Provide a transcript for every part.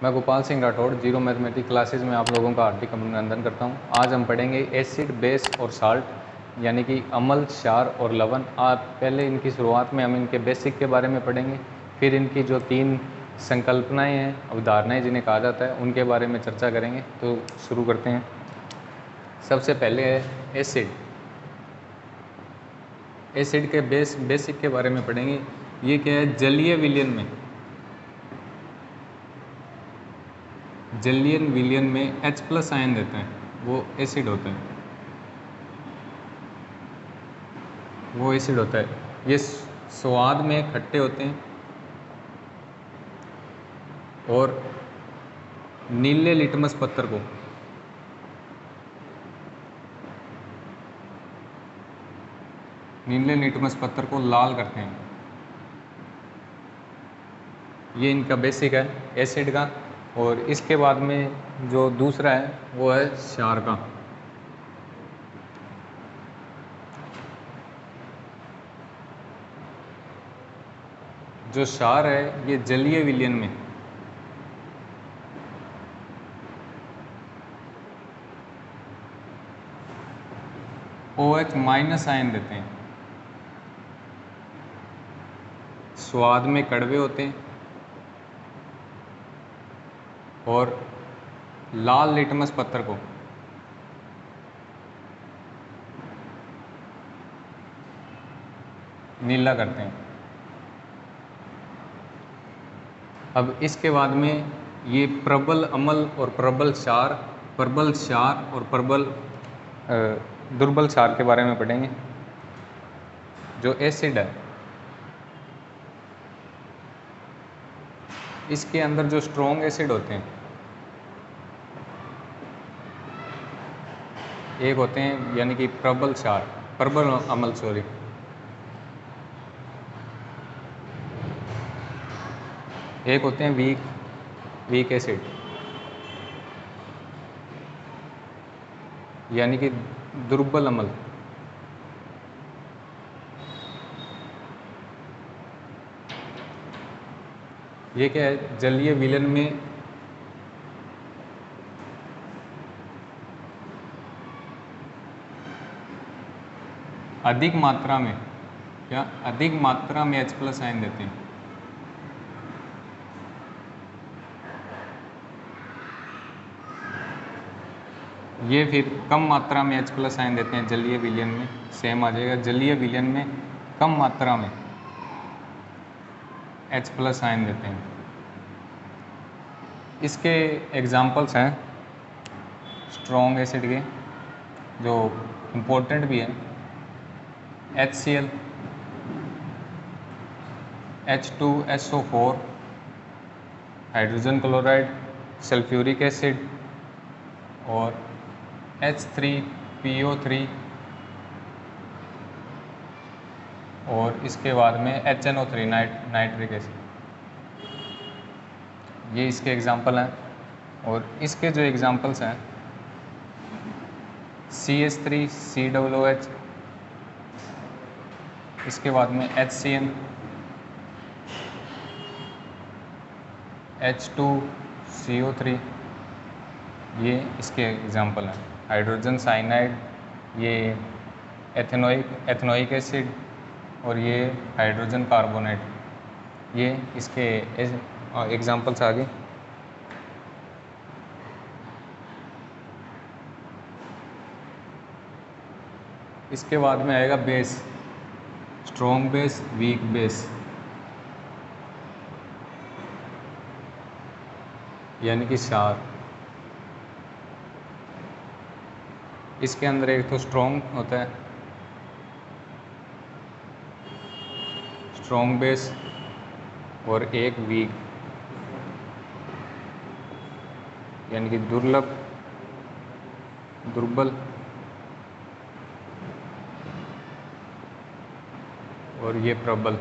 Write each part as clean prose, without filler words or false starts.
मैं Gopal Singh Rathore zero mathematics classes में आप लोगों का हार्दिक अभिनंदन करता हूं। आज हम पढ़ेंगे एसिड, बेस और साल्ट, यानी कि अम्ल, क्षार और लवण। आप पहले इनकी शुरुआत में हम इनके बेसिक के बारे में पढ़ेंगे, फिर इनकी जो 3 संकल्पनाएं हैं, अवधारणाएं जिन्हें कहा जाता है, उनके बारे में चर्चा करेंगे। तो शुरू करते हैं। सबसे पहले है एसिड। एसिड के बेसिक के बारे में पढ़ेंगे। ये क्या है? जलीय विलयन में H+ आयन देता है, वो एसिड होता है। ये स्वाद में खट्टे होते हैं और नीले लिटमस पत्थर को लाल करते हैं। ये इनका बेसिक है एसिड का। और इसके बाद में जो दूसरा है वो है क्षार का। जो क्षार है ये जलीय विलयन में OH- आयन देते हैं। स्वाद में कड़वे होते हैं और लाल लिटमस पत्थर को नीला करते हैं। अब इसके बाद में ये प्रबल अम्ल और प्रबल क्षार और दुर्बल क्षार के बारे में पढ़ेंगे। जो एसिड है, इसके अंदर जो स्ट्रॉन्ग एसिड होते हैं, एक होते हैं यानी कि प्रबल अम्ल सॉरी, एक होते हैं वीक एसिड, यानी कि दुर्बल अम्ल। ये क्या है? जलीय विलयन में अधिक मात्रा में H+ आयन देते हैं। ये फिर कम मात्रा में H+ आयन देते हैं जलीय विलयन में। सेम आ जाएगा, जलीय विलयन में कम मात्रा में H+ आयन देते हैं। इसके एग्जाम्पल्स हैं स्ट्रॉन्ग एसिड के, जो इम्पोर्टेंट भी है। HCl, H2SO4, hydrogen chloride, sulphuric acid और H3PO3, और इसके बाद में HNO3 नाइट्रिक एसिड। ये इसके एग्जाम्पल हैं। और इसके जो एग्जाम्पल्स हैं CH3COOH, इसके बाद में HCN, H2CO3, ये इसके एग्जाम्पल हैं। हाइड्रोजन साइनाइड, ये एथेनोइक एसिड, और ये हाइड्रोजन कार्बोनेट, ये इसके एग्जाम्पल्स आ गए। इसके बाद में आएगा base, strong base, weak base, यानी कि क्षार। इसके अंदर एक तो स्ट्रॉन्ग होता है, स्ट्रॉन्ग बेस, और एक वीक, यानी कि दुर्बल, और ये प्रबल।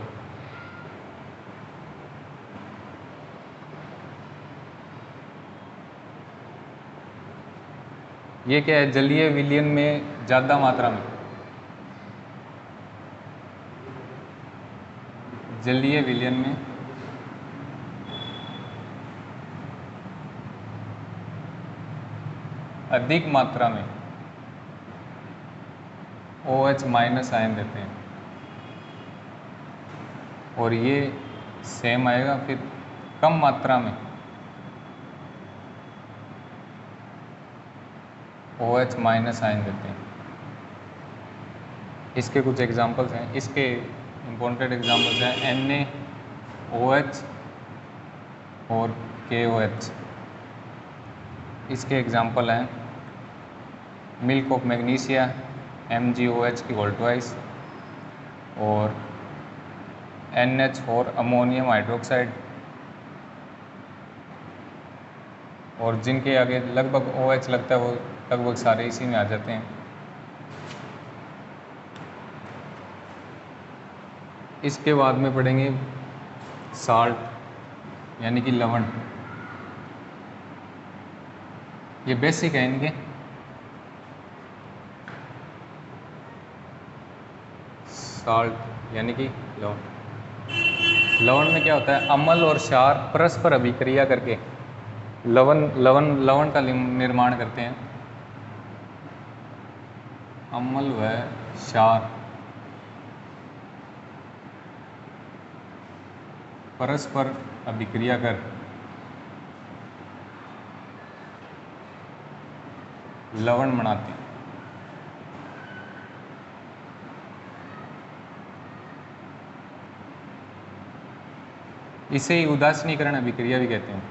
ये क्या है? जलीय विलयन में ज़्यादा मात्रा में, जलीय विलयन में अधिक मात्रा में OH माइनस आयन देते हैं, और ये सेम आएगा फिर कम मात्रा में OH माइनस आयन देते हैं। इसके कुछ एग्जांपल्स हैं, इसके इम्पोर्टेंट एग्जांपल्स हैं NaOH और KOH। इसके एग्जांपल हैं मिल्क ऑफ मैग्नीशिया MgOH की होल ट्वाइस, और NH4 अमोनियम हाइड्रोक्साइड, और जिनके आगे लगभग OH लगता है वो लगभग सारे इसी में आ जाते हैं। इसके बाद में पढ़ेंगे साल्ट यानी कि लवण। ये बेसिक है इनके। साल्ट यानी कि लवण। लवण में क्या होता है, अम्ल और क्षार परस्पर अभिक्रिया करके लवण का निर्माण करते हैं। अम्ल व क्षार परस्पर अभिक्रिया कर लवण बनाते हैं। इसे ही उदासीनीकरण अभिक्रिया भी कहते हैं।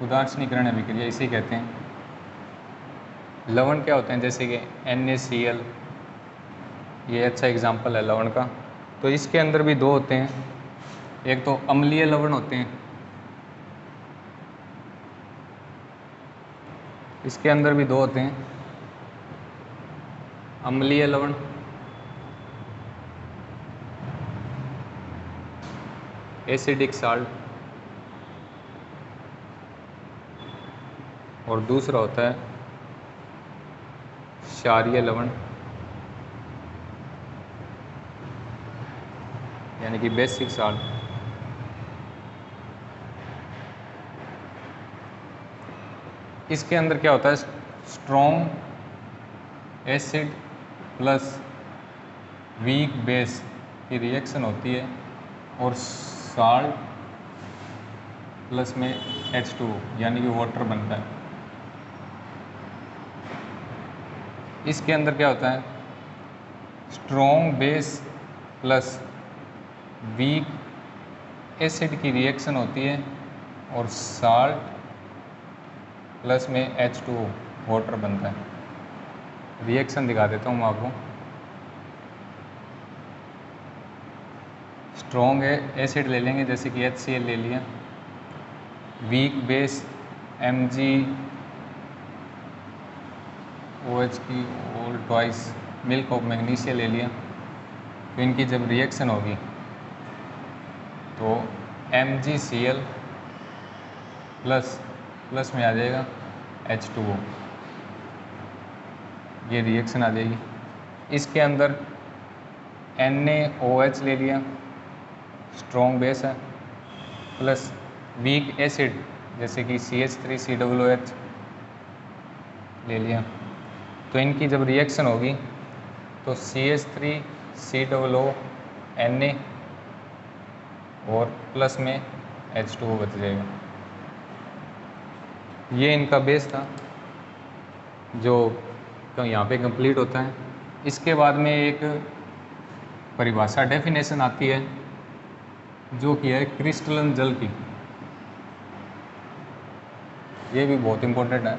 उदासीनीकरण अभिक्रिया इसे कहते हैं। लवण क्या होते हैं, जैसे कि NaCl, ये अच्छा एग्जाम्पल है लवण का। तो इसके अंदर भी दो होते हैं, एक तो अम्लीय लवण होते हैं, इसके अंदर भी दो होते हैं, अम्लीय लवण एसिडिक साल्ट, और दूसरा होता है क्षारीय लवण यानी कि बेसिक साल्ट। इसके अंदर क्या होता है, strong acid plus weak base की रिएक्शन होती है, और साल्ट प्लस में H2O यानी कि वाटर बनता है। इसके अंदर क्या होता है, strong base plus weak acid की रिएक्शन होती है, और साल्ट प्लस में H2O वाटर बनता है। रिएक्शन दिखा देता हूँ मैं आपको। स्ट्रॉन्ग एसिड ले लेंगे जैसे कि HCl ले लिया, वीक बेस MgOH की whole twice milk of magnesia ले लिया। तो इनकी जब रिएक्शन होगी तो MgCl प्लस में आ जाएगा H2O, ये रिएक्शन आ जाएगी। इसके अंदर NaOH ले लिया, स्ट्रॉन्ग बेस है, प्लस वीक एसिड जैसे कि CH3COOH ले लिया। तो इनकी जब रिएक्शन होगी तो CH3COO Na और प्लस में H2O बच जाएगा। ये इनका बेस था जो तो यहाँ पे कंप्लीट होता है। इसके बाद में एक परिभाषा डेफिनेशन आती है जो कि है क्रिस्टलन जल की। ये भी बहुत इम्पोर्टेंट है।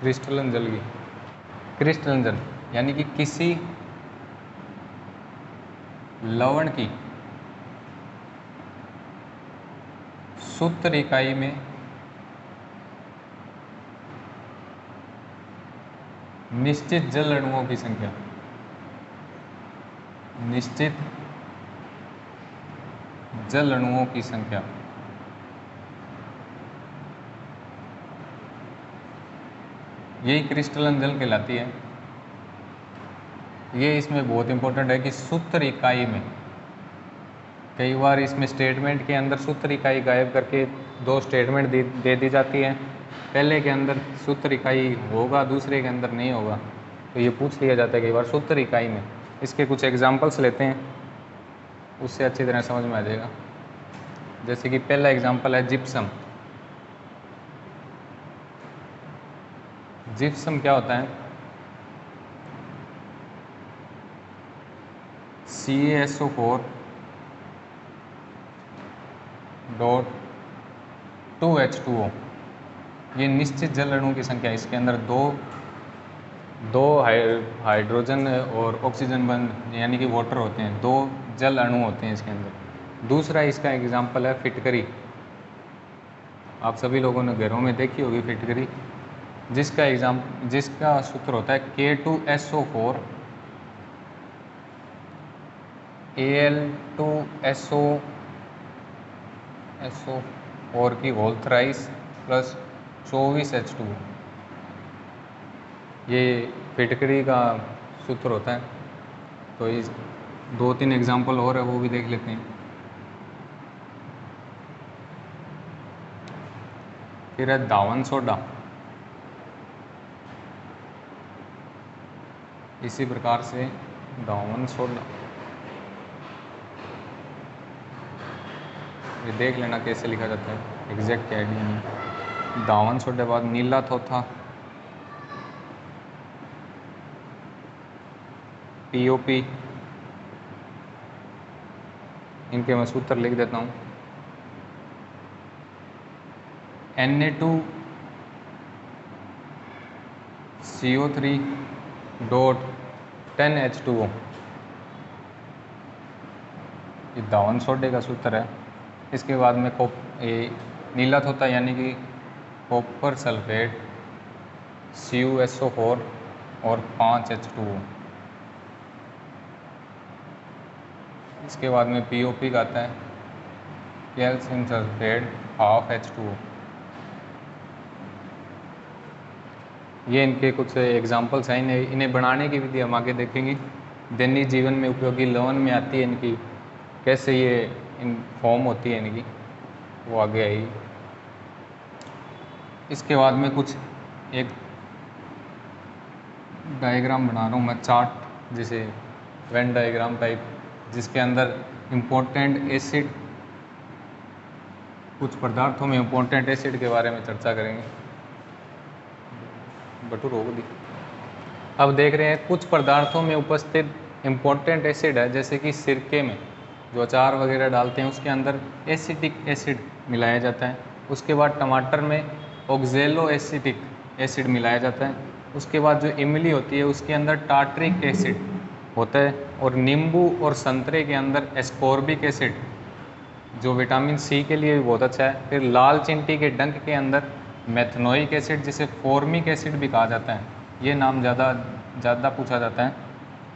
क्रिस्टलन जल की, क्रिस्टलन जल यानी कि किसी लवण की सूत्र इकाई में निश्चित जल अणुओं की संख्या, निश्चित जल अणुओं की संख्या। यही क्रिस्टलन जल कहलाती है। ये इसमें बहुत इंपॉर्टेंट है कि सूत्र इकाई में, कई बार इसमें स्टेटमेंट के अंदर सूत्र इकाई गायब करके दो स्टेटमेंट दे दी जाती है। पहले के अंदर सूत्र इकाई होगा, दूसरे के अंदर नहीं होगा, तो ये पूछ लिया जाता है कई बार सूत्र इकाई में। इसके कुछ एग्जांपल्स लेते हैं, उससे अच्छी तरह समझ में आ जाएगा। जैसे कि पहला एग्जांपल है जिप्सम। जिप्सम क्या होता है? CaSO4 dot 2H2O। ये निश्चित जल अणुओं की संख्या, इसके अंदर दो हाइड्रोजन और ऑक्सीजन बंद यानी कि वाटर होते हैं, दो जल अणु होते हैं इसके अंदर। दूसरा इसका एग्जांपल है फिटकरी। आप सभी लोगों ने घरों में देखी होगी फिटकरी, जिसका सूत्र होता है K2SO4 Al2SO4 की होल थ्राइस प्लस 24H2। ये फिटकरी का सूत्र होता है। तो इस 2-3 एग्जांपल और है, वो भी देख लेते हैं। फिर है दावन सोडा। इसी प्रकार से दावन सोडा, ये देख लेना कैसे लिखा जाता है, एग्जैक्ट आइडिया नहीं। दावन सोडे बाद नीला थोथा, POP। इनके मैं सूत्र लिख देता हूँ। Na2CO3 dot 10H2O। ये दावन सोडे का सूत्र है। इसके बाद में ये नीला थोथा यानी कि कॉपर सल्फेट CuSO4 और 5H2O। इसके बाद में POP का आता है कैल्शियम सल्फेट हाफ H2O। ये इनके कुछ एग्जांपल्स हैं। इन्हें बनाने की विधि हम आगे देखेंगे। दैनिक जीवन में उपयोगी लवण में आती है इनकी, कैसे ये इन फॉर्म होती है इनकी, वो आगे आई। इसके बाद में कुछ एक डायग्राम बना रहा हूँ मैं, चार्ट, जिसे वेन डायग्राम टाइप, जिसके अंदर इम्पोर्टेंट एसिड, कुछ पदार्थों में इम्पोर्टेंट एसिड के बारे में चर्चा करेंगे। बटू रोक दी। अब देख रहे हैं कुछ पदार्थों में उपस्थित इम्पोर्टेंट एसिड है, जैसे कि सिरके में जो अचार वगैरह डालते हैं उसके अंदर एसिटिक एसिड मिलाया जाता है। उसके बाद टमाटर में ऑक्जेलो एसिटिक एसिड मिलाया जाता है। उसके बाद जो इमली होती है उसके अंदर टार्ट्रिक एसिड होता है। और नींबू और संतरे के अंदर एस्कॉर्बिक एसिड, जो विटामिन C के लिए भी बहुत अच्छा है। फिर लाल चिंटी के डंक के अंदर मेथनोइक एसिड, जिसे फॉर्मिक एसिड भी कहा जाता है, ये नाम ज़्यादा पूछा जाता है।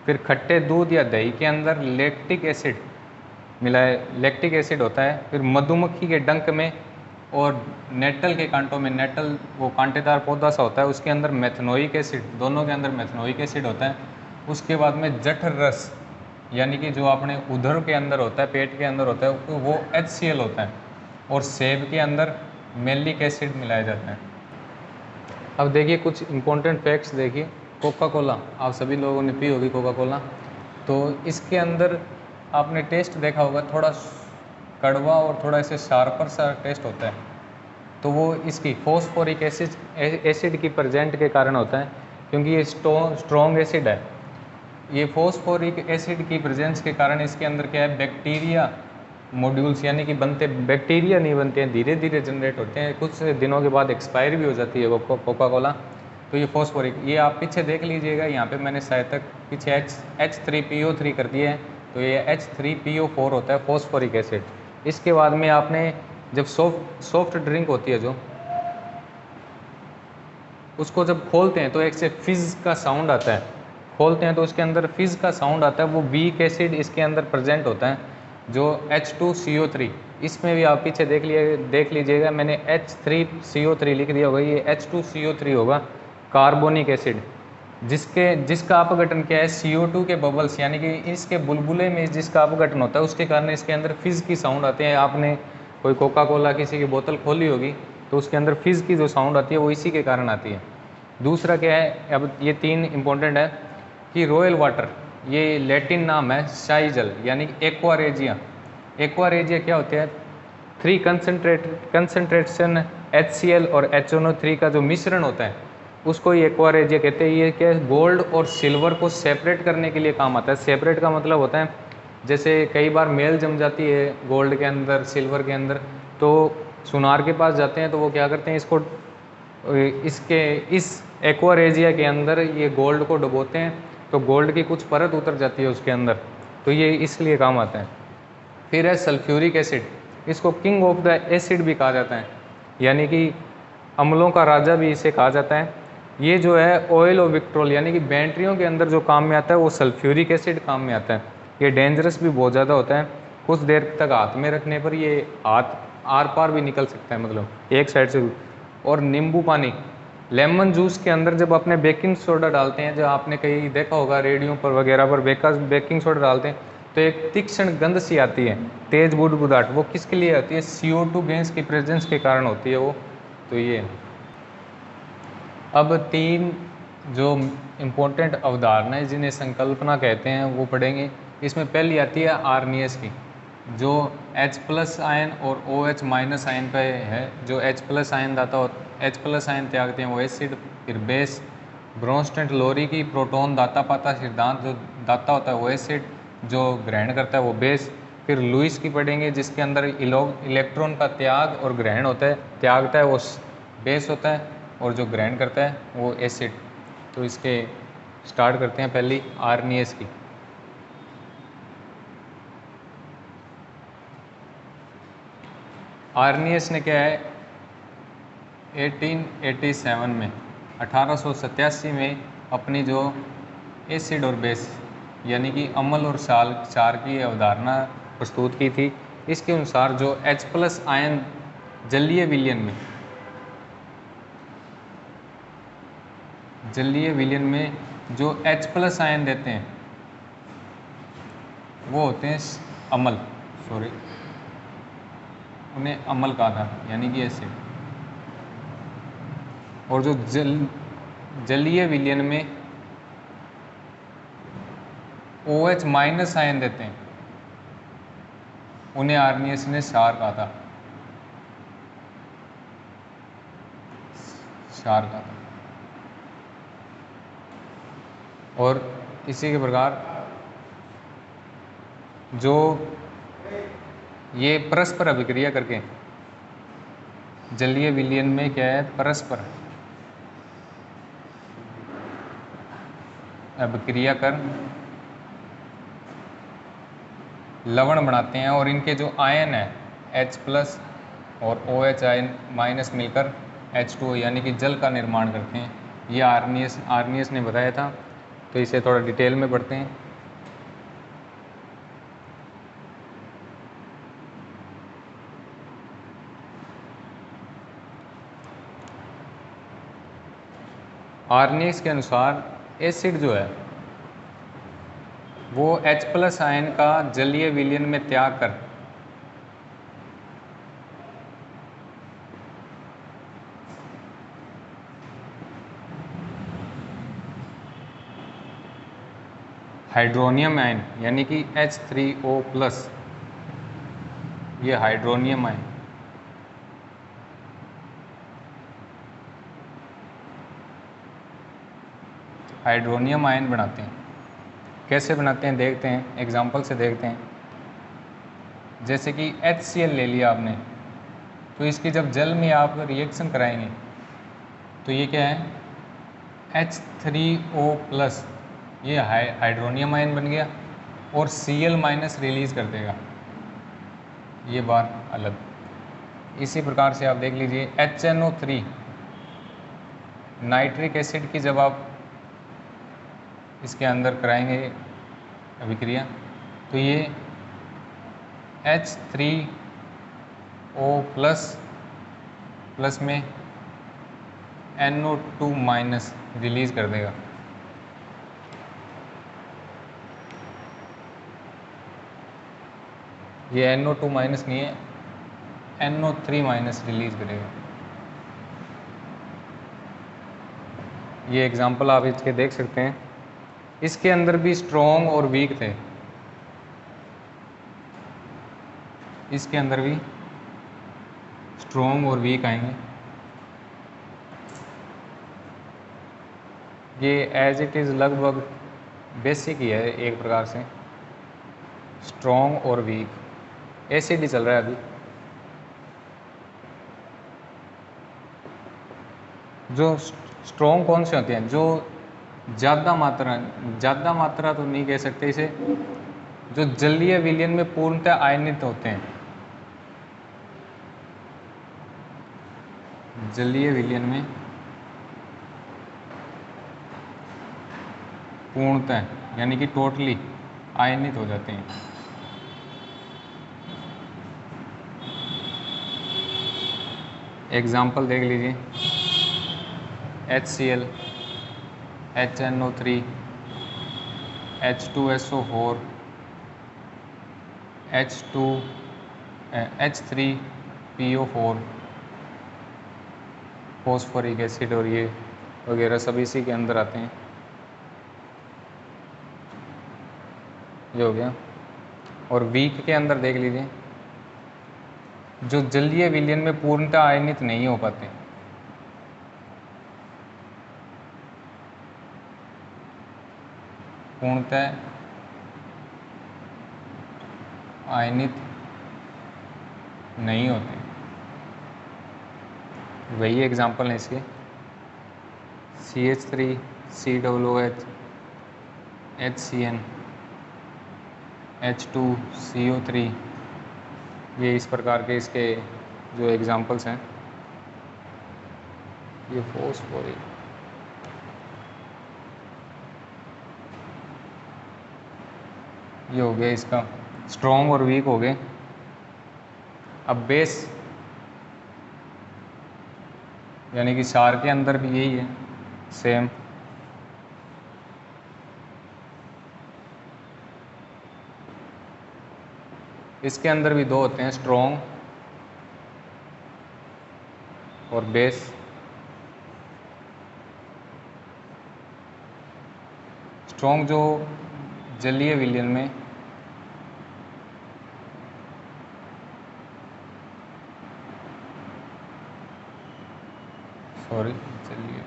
फिर खट्टे दूध या दही के अंदर लैक्टिक एसिड लैक्टिक एसिड होता है। फिर मधुमक्खी के डंक में और नेटल के कांटों में, नेटल वो कांटेदार पौधा सा होता है, उसके अंदर मेथनोइक एसिड, दोनों के अंदर मेथनोइक एसिड होता है। उसके बाद में जठर रस यानी कि जो अपने उदर के अंदर होता है, पेट के अंदर होता है, वो HCl होता है। और सेब के अंदर मेलिक एसिड मिलाया जाता है। अब देखिए कुछ इंपॉर्टेंट फैक्ट्स देखिए। कोका कोला, आप सभी लोगों ने पी होगी कोका कोला, तो इसके अंदर आपने टेस्ट देखा होगा, थोड़ा कड़वा और थोड़ा ऐसे शार्पर सा टेस्ट होता है। तो वो इसकी फॉस्फोरिक एसिड की प्रेजेंट के कारण होता है, क्योंकि ये स्ट्रॉन्ग एसिड है। ये फॉस्फोरिक एसिड की प्रेजेंस के कारण इसके अंदर क्या है, बैक्टीरिया मॉड्यूल्स यानी कि बैक्टीरिया नहीं बनते हैं, धीरे धीरे जनरेट होते हैं, कुछ दिनों के बाद एक्सपायर भी हो जाती है वो कोका कोला। तो ये फॉस्फोरिक, ये आप पीछे देख लीजिएगा, यहाँ पे मैंने शायद तक पीछे H3PO3 कर दिया है, तो ये H3PO4 होता है फॉस्फोरिक एसिड। इसके बाद में आपने जब सॉफ्ट ड्रिंक होती है जो, उसको जब खोलते हैं तो एक से फिज़ का साउंड आता है, खोलते हैं तो उसके अंदर फिज़ का साउंड आता है, वो वीक एसिड इसके अंदर प्रेजेंट होता है। जो H2CO3, इसमें भी आप पीछे देख लीजिएगा, मैंने H3CO3 लिख दिया होगा, ये H2CO3 होगा, कार्बोनिक एसिड, जिसका अपघटन क्या है, CO2 के बबल्स, यानी कि इसके बुलबुले में जिसका अपघटन होता है उसके कारण इसके अंदर फिज़ की साउंड आती है। आपने कोई कोका कोला किसी की बोतल खोली होगी तो उसके अंदर फिज़ की जो साउंड आती है वो इसी के कारण आती है। दूसरा क्या है, अब ये 3 इंपॉर्टेंट है कि रॉयल वाटर, ये लैटिन नाम है शाही जल, यानी कि एक्वारेजिया। एक्वारेजिया क्या होते हैं, 3 कंसनट्रेशन HCl और HNO3 का जो मिश्रण होता है उसको ही एक्वारेजिया कहते हैं। ये क्या, गोल्ड और सिल्वर को सेपरेट करने के लिए काम आता है। सेपरेट का मतलब होता है जैसे कई बार मेल जम जाती है गोल्ड के अंदर सिल्वर के अंदर, तो सुनार के पास जाते हैं तो वो क्या करते हैं, इस एक्वारेजिया के अंदर ये गोल्ड को डुबोते हैं तो गोल्ड की कुछ परत उतर जाती है उसके अंदर, तो ये इसलिए काम आता है। फिर है सल्फ्यूरिक एसिड, इसको किंग ऑफ द एसिड भी कहा जाता है, यानी कि अम्लों का राजा भी इसे कहा जाता है। ये जो है ऑयल और विक्ट्रोल, यानी कि बैटरियों के अंदर जो काम में आता है वो सल्फ्यूरिक एसिड काम में आता है। ये डेंजरस भी बहुत ज़्यादा होता है, कुछ देर तक हाथ में रखने पर ये हाथ आर पार भी निकल सकता है, मतलब एक साइड से। और नींबू पानी, लेमन जूस के अंदर जब अपने बेकिंग सोडा डालते हैं, जो आपने कहीं देखा होगा रेडियो पर वगैरह पर बेकिंग सोडा डालते हैं तो एक तीक्ष्ण गंध सी आती है, तेज बुदबुदाहट, वो किसके लिए आती है, CO2 गैस की प्रेजेंस के कारण होती है वो। तो ये अब 3 जो इम्पोर्टेंट अवधारणाएं जिन्हें संकल्पना कहते हैं वो पढ़ेंगे। इसमें पहली आती है आर्नियस की, जो H+ आयन और OH- आयन पे है। जो H+ आयन H+ आयन त्यागते हैं वो एसिड। फिर बेस, ब्रोंस्टेंट लोरी की प्रोटॉन दाता पाता सिद्धांत, जो दाता होता है वो एसिड, जो ग्रहण करता है वो बेस। फिर लुईस की पढ़ेंगे जिसके अंदर इलेक्ट्रॉन का त्याग और ग्रहण होता है, त्यागता है वो बेस होता है और जो ग्रहण करता है वो एसिड। तो इसके स्टार्ट करते हैं पहली आर्नियस की। आर्नियस ने क्या है 1887 में 1887 में अपनी जो एसिड और बेस यानी कि अम्ल और क्षार की अवधारणा प्रस्तुत की थी। इसके अनुसार जो H+ आयन जलीय विलयन में जो H+ आयन देते हैं वो होते हैं अम्ल, उन्हें अम्ल कहा था, यानी कि एसिड। और जो जलीय विलयन में OH- आयन देते हैं उन्हें आर्नियस ने क्षार कहा था, और इसी के प्रकार जो ये परस्पर अभिक्रिया करके जलीय विलयन में क्या है, परस्पर अभिक्रिया कर लवण बनाते हैं, और इनके जो आयन है H+ और OH- मिलकर H2O यानी कि जल का निर्माण करते हैं। ये आर्नियस ने बताया था। तो इसे थोड़ा डिटेल में पढ़ते हैं। आर्नियस के अनुसार एसिड जो है वो H+ आयन का जलीय विलयन में त्याग कर हाइड्रोनियम आयन यानी कि H3O+, ये हाइड्रोनियम आयन बनाते हैं। कैसे बनाते हैं देखते हैं, एग्जाम्पल से देखते हैं। जैसे कि HCl ले लिया आपने, तो इसकी जब जल में आप रिएक्शन कराएंगे तो ये क्या है H3O+, ये हाइड्रोनियम आयन बन गया और Cl- रिलीज़ कर देगा, ये बार अलग। इसी प्रकार से आप देख लीजिए HNO3 नाइट्रिक एसिड की जब आप इसके अंदर कराएंगे अभिक्रिया तो ये H3O प्लस में NO2 माइनस रिलीज़ कर देगा। ये NO2 माइनस नहीं है, NO3 माइनस रिलीज़ करेगा। ये एग्जांपल आप इसके देख सकते हैं। इसके अंदर भी स्ट्रॉन्ग और वीक थे, इसके अंदर भी स्ट्रॉन्ग और वीक आएंगे। ये एज इट इज़ लगभग बेसिक ही है एक प्रकार से, स्ट्रॉन्ग और वीक एसिड ही चल रहा है अभी। जो स्ट्रॉन्ग कौन से होते हैं? जो ज़्यादा मात्रा तो नहीं कह सकते इसे, जो जलीय विलयन में पूर्णतः आयनित होते हैं। जलीय विलयन में पूर्णतः यानी कि टोटली आयनित हो जाते हैं। एग्जाम्पल देख लीजिए, HCl, HNO3, H2SO4, H3PO4, phosphoric acid और ये वगैरह सब इसी के अंदर आते हैं। ये हो गया। और वीक के अंदर देख लीजिए, जो जलीय विलयन में पूर्णतः आयनित नहीं हो पाते। पूर्णतः आयनित नहीं होते, वही एग्जाम्पल है इसके। CH3, COOH, HCN, H2CO3, ये इस प्रकार के इसके जो एग्जाम्पल्स हैं। ये फॉस्फोरिक, ये हो गया इसका स्ट्रॉन्ग और वीक हो गए। अब बेस यानी कि क्षार के अंदर भी यही है सेम। इसके अंदर भी दो होते हैं, स्ट्रॉन्ग और बेस। स्ट्रॉन्ग जो जलीय विलयन में जलीय विलयन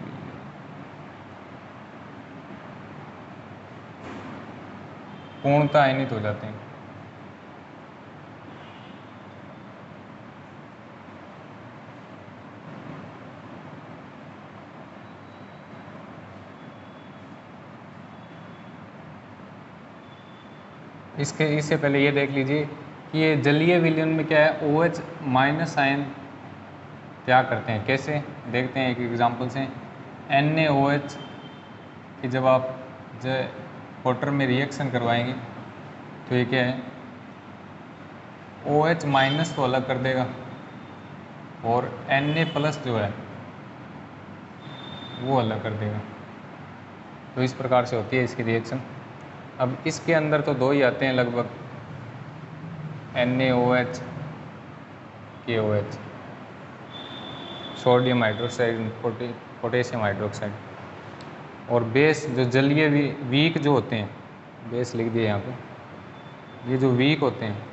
पूर्णतः आयनित हो जाते हैं। इससे पहले ये देख लीजिए कि ये जलीय विलयन में क्या है, OH माइनस आयन क्या करते हैं, कैसे देखते हैं एक एग्जांपल से। NaOH कि जब आप वाटर में रिएक्शन करवाएंगे तो ये क्या है, OH माइनस को अलग कर देगा और Na प्लस जो है वो अलग कर देगा। तो इस प्रकार से होती है इसकी रिएक्शन। अब इसके अंदर तो दो ही आते हैं लगभग, NaOH, KOH, sodium hydroxide, potassium hydroxide. और बेस जो जलीय वीक जो होते हैं, बेस लिख दिए यहाँ पे, ये जो वीक होते हैं,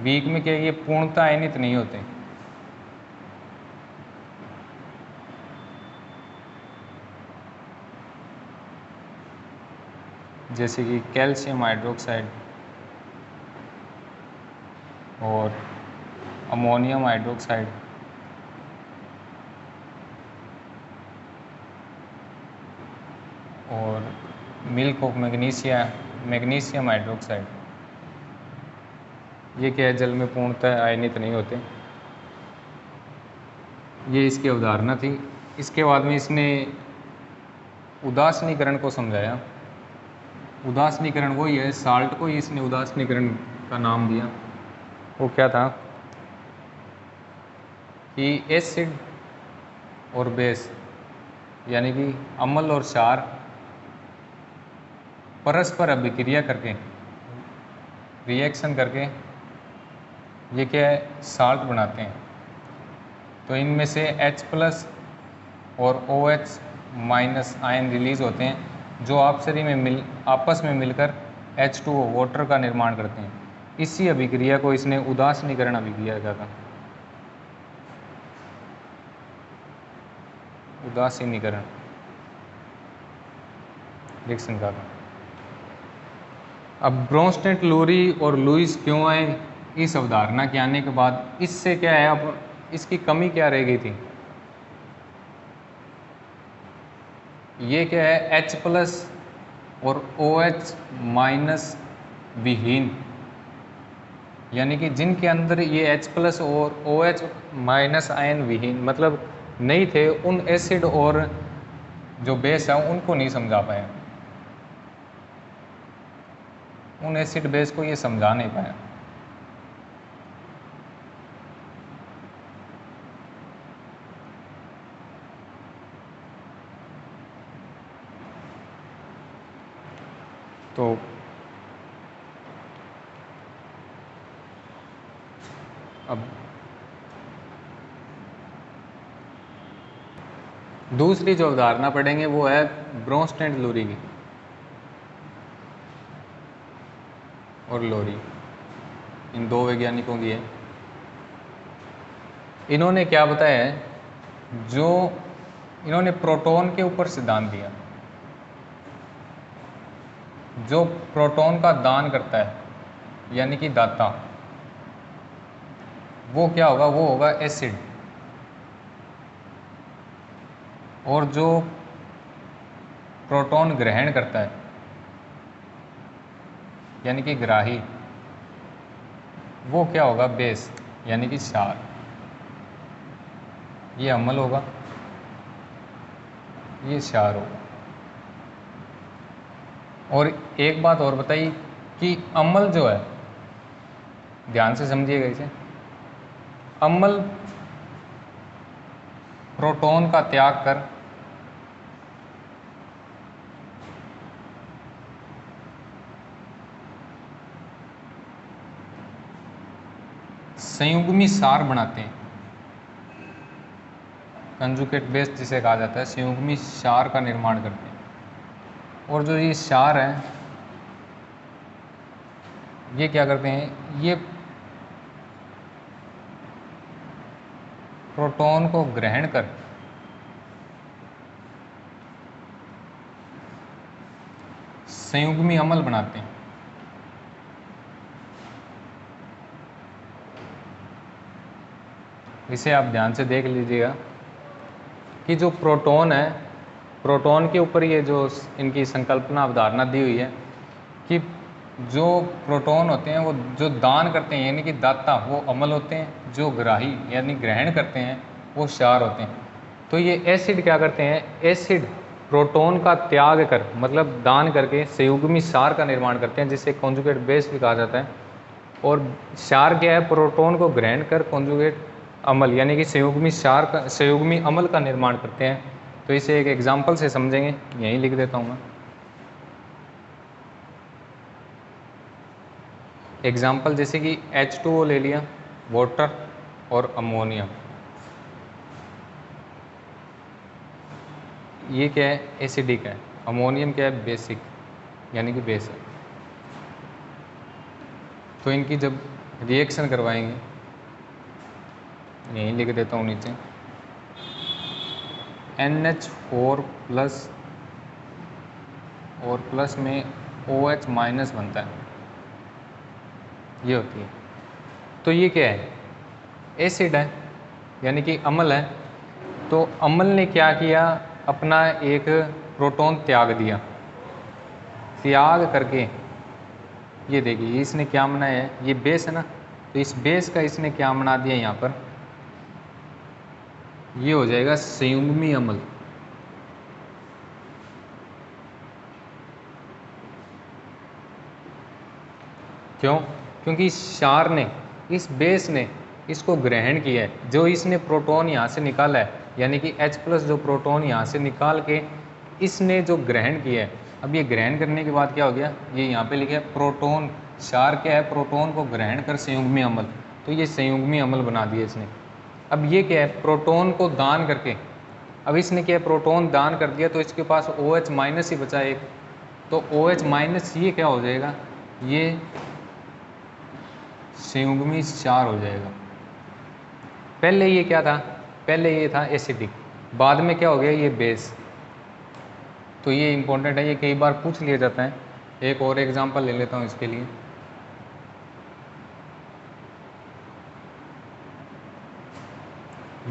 वीक में क्या है, ये पूर्णतः आयनित नहीं होते। जैसे कि कैल्शियम हाइड्रोक्साइड और अमोनियम हाइड्रोक्साइड और मिल्क ऑफ मैग्नीशियम हाइड्रोक्साइड, ये क्या है, जल में पूर्णतः आयनित नहीं होते। ये इसकी अवधारणा थी। इसके बाद में इसने उदासीनीकरण को समझाया। उदासीनीकरण वही है, साल्ट को ही इसने उदासीनीकरण का नाम दिया, वो क्या था कि एसिड और बेस यानी कि अम्ल और क्षार परस्पर अभिक्रिया करके, रिएक्शन करके ये क्या है, साल्ट बनाते हैं। तो इनमें से H+ और OH- आयन रिलीज होते हैं जो आपस में मिलकर H2O वाटर का निर्माण करते हैं। इसी अभिक्रिया को इसने उदासीनीकरण अभिक्रिया कहा था। उदासीनीकरण रिएक्शन का था। अब ब्रोंस्टेड, लोरी और लुईस क्यों आए, इस अवधारणा के आने के बाद इससे क्या है, अब इसकी कमी क्या रह गई थी, ये क्या है, H+ और OH- विहीन, यानी कि जिनके अंदर ये H+ और OH- आयन विहीन मतलब नहीं थे, उन एसिड और जो बेस है उनको नहीं समझा पाए, उन एसिड बेस को ये समझा नहीं पाया। तो अब दूसरी जो अवधारणा पढ़ेंगे वो है ब्रोंस्टेड, लोरी की और लोरी, इन दो वैज्ञानिकों की है। इन्होंने क्या बताया है, जो इन्होंने प्रोटॉन के ऊपर सिद्धांत दिया, जो प्रोटॉन का दान करता है यानी कि दाता, वो क्या होगा, वो होगा एसिड, और जो प्रोटॉन ग्रहण करता है यानी कि ग्राही, वो क्या होगा, बेस यानी कि क्षार। ये अम्ल होगा, ये क्षार होगा। और एक बात और बताइए कि अम्ल जो है, ध्यान से समझिएगा इसे, अम्ल प्रोटॉन का त्याग कर संयुग्मी क्षार बनाते हैं, कंजुगेट बेस जिसे कहा जाता है, संयुग्मी क्षार का निर्माण करते हैं। और जो ये क्षार है, ये क्या करते हैं, ये प्रोटॉन को ग्रहण कर संयुग्मी अम्ल बनाते हैं। इसे आप ध्यान से देख लीजिएगा कि जो प्रोटॉन है, प्रोटॉन के ऊपर ये जो इनकी संकल्पना अवधारणा दी हुई है कि जो प्रोटॉन होते हैं वो जो दान करते हैं यानी कि दाता, वो अम्ल होते हैं, जो ग्राही यानी ग्रहण करते हैं वो क्षार होते हैं। तो ये एसिड क्या करते हैं, एसिड प्रोटॉन का त्याग कर मतलब दान करके संयुग्मी क्षार का निर्माण करते हैं, जिसे कॉन्जुगेट बेस भी कहा जाता है। और क्षार क्या है, प्रोटॉन को ग्रहण कर कॉन्जुगेट अम्ल यानी कि संयुग्मी अम्ल का निर्माण करते हैं। तो इसे एक एग्जाम्पल से समझेंगे, यहीं लिख देता हूँ मैं। एग्जाम्पल जैसे कि H2O ले लिया, वाटर और अमोनिया, ये क्या है, एसिडिक है। अमोनियम क्या है, बेसिक यानी कि बेस है। तो इनकी जब रिएक्शन करवाएंगे, यहीं लिख देता हूँ नीचे, NH4+ और प्लस में OH- बनता है, ये होती है। तो ये क्या है, एसिड है यानी कि अम्ल है। तो अम्ल ने क्या किया, अपना एक प्रोटॉन त्याग दिया, त्याग करके ये देखिए इसने क्या बनाया है, ये बेस है ना, तो इस बेस का इसने क्या बना दिया यहाँ पर, ये हो जाएगा संयुग्मी अम्ल। क्यों, क्योंकि क्षार ने, इस बेस ने इसको ग्रहण किया है। जो इसने प्रोटॉन यहाँ से निकाला है, यानी कि H+ जो प्रोटॉन यहाँ से निकाल के इसने जो ग्रहण किया है, अब ये ग्रहण करने के बाद क्या हो गया, ये यहाँ पे लिखा है प्रोटॉन। क्षार क्या है, प्रोटॉन को ग्रहण कर संयुग्मी अम्ल, तो ये संयुग्मी अम्ल बना दिया इसने। अब ये क्या है, प्रोटॉन को दान करके, अब इसने क्या है, प्रोटॉन दान कर दिया, तो इसके पास OH- ही बचा एक, तो OH- ये क्या हो जाएगा, ये संयुग्मी क्षार हो जाएगा। पहले ये क्या था, पहले ये था एसिडिक, बाद में क्या हो गया, ये बेस। तो ये इंपॉर्टेंट है, ये कई बार पूछ लिया जाता है। एक और एग्जांपल ले लेता हूँ इसके लिए।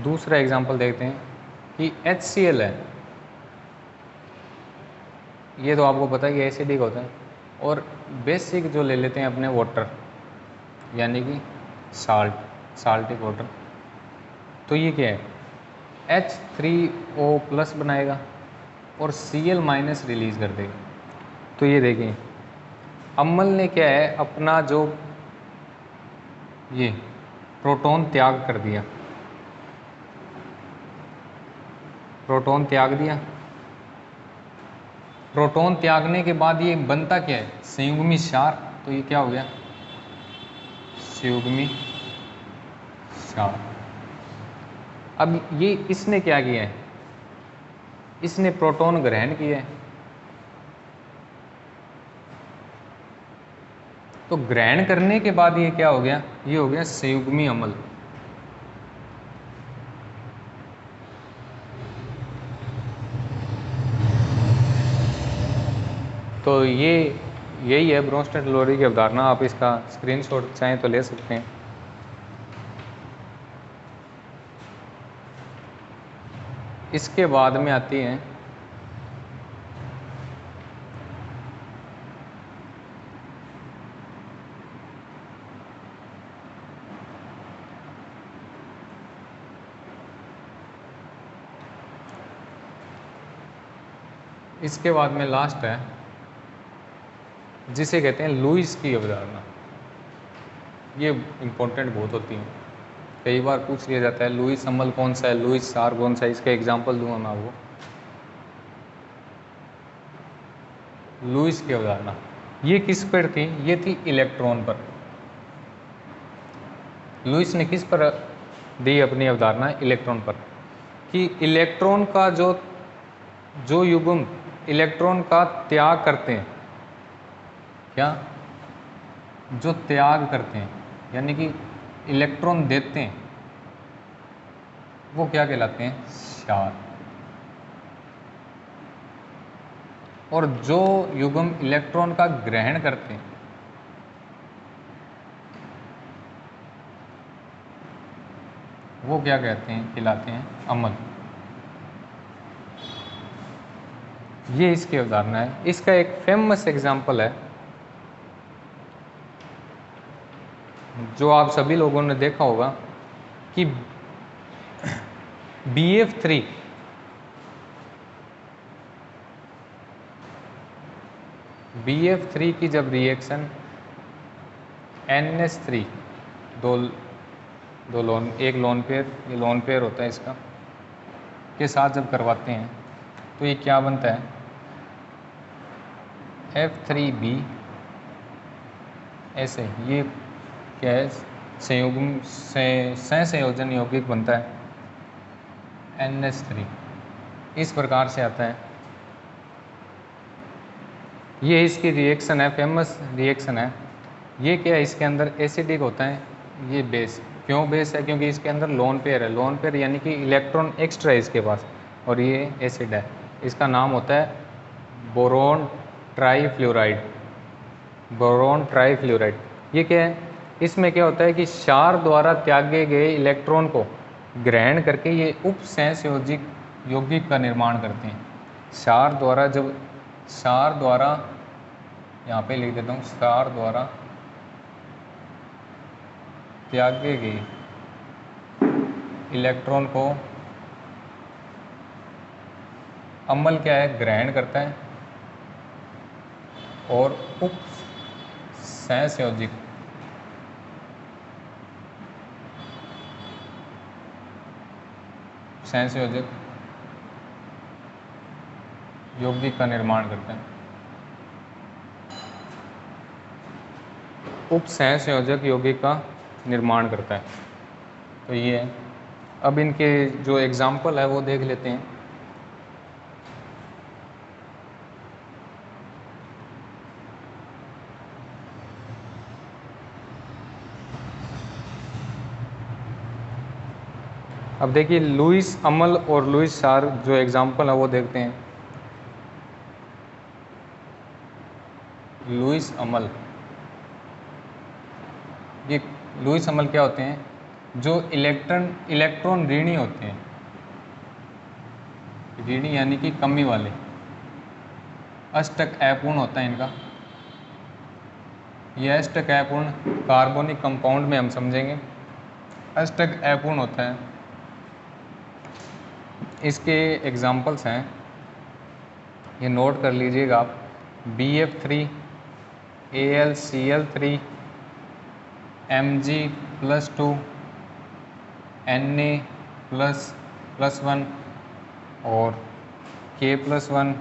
दूसरा एग्जांपल देखते हैं कि HCl है, ये तो आपको पता है कि एसिडिक होता है। और बेसिक जो ले लेते हैं अपने वाटर, यानी कि साल्टिक वाटर, तो ये क्या है, H3O+ बनाएगा और Cl- रिलीज़ कर देगा। तो ये देखें, अम्ल ने क्या है, अपना जो ये प्रोटॉन त्याग कर दिया, प्रोटॉन त्याग दिया। प्रोटॉन त्यागने के बाद ये बनता क्या है, संयुग्मी क्षार। तो ये क्या हो गया, संयुग्मी क्षार। अब ये इसने क्या किया है, इसने प्रोटॉन ग्रहण किया है, तो ग्रहण करने के बाद ये क्या हो गया, ये हो गया संयुग्मी अम्ल। तो ये यही है ब्रोंस्टेड-लोरी की अवधारणा। आप इसका स्क्रीनशॉट चाहें तो ले सकते हैं। इसके बाद में आती हैं इसके बाद में लास्ट है, जिसे कहते हैं लुईस की अवधारणा। ये इम्पोर्टेंट बहुत होती है, कई बार पूछ लिया जाता है लुईस अम्ल कौन सा है, लुईस क्षार कौन सा है। इसका एग्जांपल दूंगा मैं आपको। लुईस की अवधारणा ये किस पर थी, ये थी इलेक्ट्रॉन पर। लुईस ने किस पर दी अपनी अवधारणा, इलेक्ट्रॉन पर, कि इलेक्ट्रॉन का जो युग्म इलेक्ट्रॉन का त्याग करते हैं, क्या, जो त्याग करते हैं, यानी कि इलेक्ट्रॉन देते हैं, वो क्या कहलाते हैं, क्षार। और जो युग्म इलेक्ट्रॉन का ग्रहण करते हैं, वो क्या कहते हैं, कहलाते हैं अम्ल। ये इसकी अवधारणा है। इसका एक फेमस एग्जाम्पल है जो आप सभी लोगों ने देखा होगा कि BF3 की जब रिएक्शन NH3 दो लोन, एक लोन पेयर, ये लोन पेयर होता है इसका, के साथ जब करवाते हैं तो ये क्या बनता है, F3B। ऐसे ये क्या है, सहसंयोजन यौगिक बनता है NH3, इस प्रकार से आता है। ये इसकी रिएक्शन है, फेमस रिएक्शन है। ये क्या है, इसके अंदर एसिडिक होता है, ये बेस। क्यों बेस है, क्योंकि इसके अंदर लोन पेयर है। लोन पेयर यानी कि इलेक्ट्रॉन एक्स्ट्रा है इसके पास, और ये एसिड है। इसका नाम होता है बोरोन ट्राईफ्लोराइड। बोरोन ट्राईफ्लोराइड ये क्या है, इसमें क्या होता है कि क्षार द्वारा त्यागे गए इलेक्ट्रॉन को ग्रहण करके ये उप सहसंयोजिक यौगिक का निर्माण करते हैं। क्षार द्वारा यहाँ पे लिख देता हूँ, क्षार द्वारा त्यागे गए इलेक्ट्रॉन को अम्ल क्या है, ग्रहण करता है और उप सहसंयोजिक उपसंयोजक यौगिक का निर्माण करते हैं। उपसंयोजक यौगिक का निर्माण करता है। तो ये है। अब इनके जो एग्जाम्पल है वो देख लेते हैं। अब देखिए लुईस अमल और लुईस क्षार जो एग्जाम्पल है वो देखते हैं। लुईस अमल, ये लुईस अमल क्या होते हैं? जो इलेक्ट्रॉन ऋणी होते हैं, ऋणी यानी कि कमी वाले, अष्टक अपूर्ण होता है इनका। यह अष्टक अपूर्ण कार्बनिक कंपाउंड में हम समझेंगे अष्टक अपूर्ण होता है। इसके एग्जाम्पल्स हैं, ये नोट कर लीजिएगा आप। BF3, AlCl3, Mg+2, Na+1 और K+1,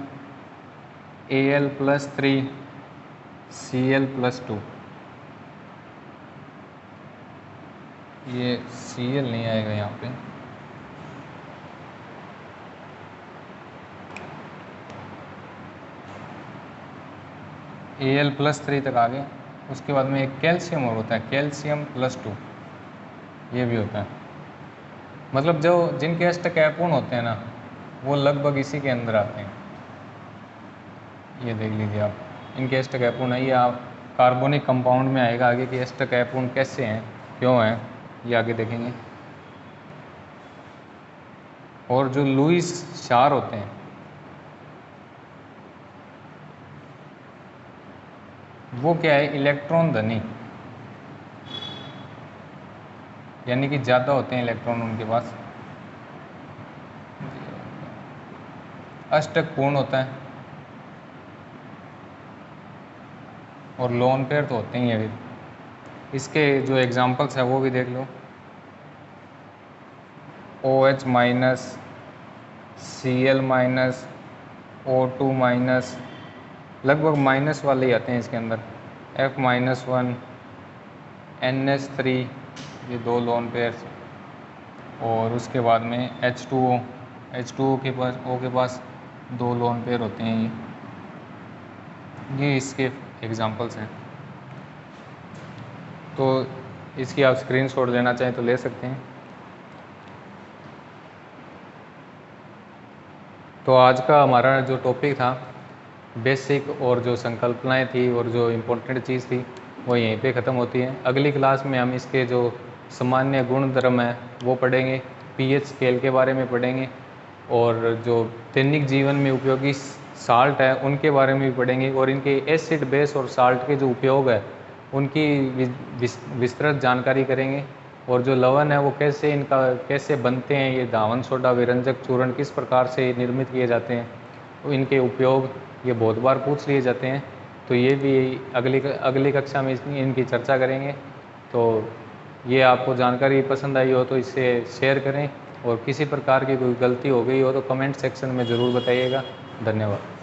Al+3, Cl+2। ये Cl नहीं आएगा यहाँ पे। Al+3 तक आ गए। उसके बाद में एक कैल्शियम और होता है, Ca+2, ये भी होता है। मतलब जो जिनके अष्टक अपूर्ण होते हैं ना, वो लगभग इसी के अंदर आते हैं। ये देख लीजिए आप, इनके अष्टक अपूर्ण है। ये आप कार्बनिक कंपाउंड में आएगा। आगे के अष्टक अपूर्ण कैसे हैं, क्यों हैं, ये आगे देखेंगे। और जो लुईस क्षार होते हैं, वो क्या है? इलेक्ट्रॉन धनी, यानी कि ज़्यादा होते हैं इलेक्ट्रॉन उनके पास। अष्टक पूर्ण होता है और लोन पेयर तो होते ही हैं। इसके जो एग्जांपल्स हैं वो भी देख लो। OH-, Cl-, O2-, लगभग माइनस वाले ही आते हैं इसके अंदर। F-1, NH3, ये 2 लोन पेयर्स। और उसके बाद में H2O के पास 2 लोन पेयर होते हैं। ये इसके एग्जांपल्स हैं। तो इसकी आप स्क्रीनशॉट लेना चाहें तो ले सकते हैं। तो आज का हमारा जो टॉपिक था बेसिक, और जो संकल्पनाएं थी और जो इम्पोर्टेंट चीज़ थी वो यहीं पे ख़त्म होती है। अगली क्लास में हम इसके जो सामान्य गुणधर्म हैं वो पढ़ेंगे, pH स्केल के बारे में पढ़ेंगे, और जो दैनिक जीवन में उपयोगी साल्ट है उनके बारे में भी पढ़ेंगे, और इनके एसिड, बेस और साल्ट के जो उपयोग है उनकी विस्तृत जानकारी करेंगे। और जो लवण है वो कैसे बनते हैं, ये धावन सोडा विरंजक चूर्ण किस प्रकार से निर्मित किए जाते हैं, तो इनके उपयोग ये बहुत बार पूछ लिए जाते हैं। तो ये भी अगली कक्षा में इनकी चर्चा करेंगे। तो ये आपको जानकारी पसंद आई हो तो इसे शेयर करें, और किसी प्रकार की कोई गलती हो गई हो तो कमेंट सेक्शन में ज़रूर बताइएगा। धन्यवाद।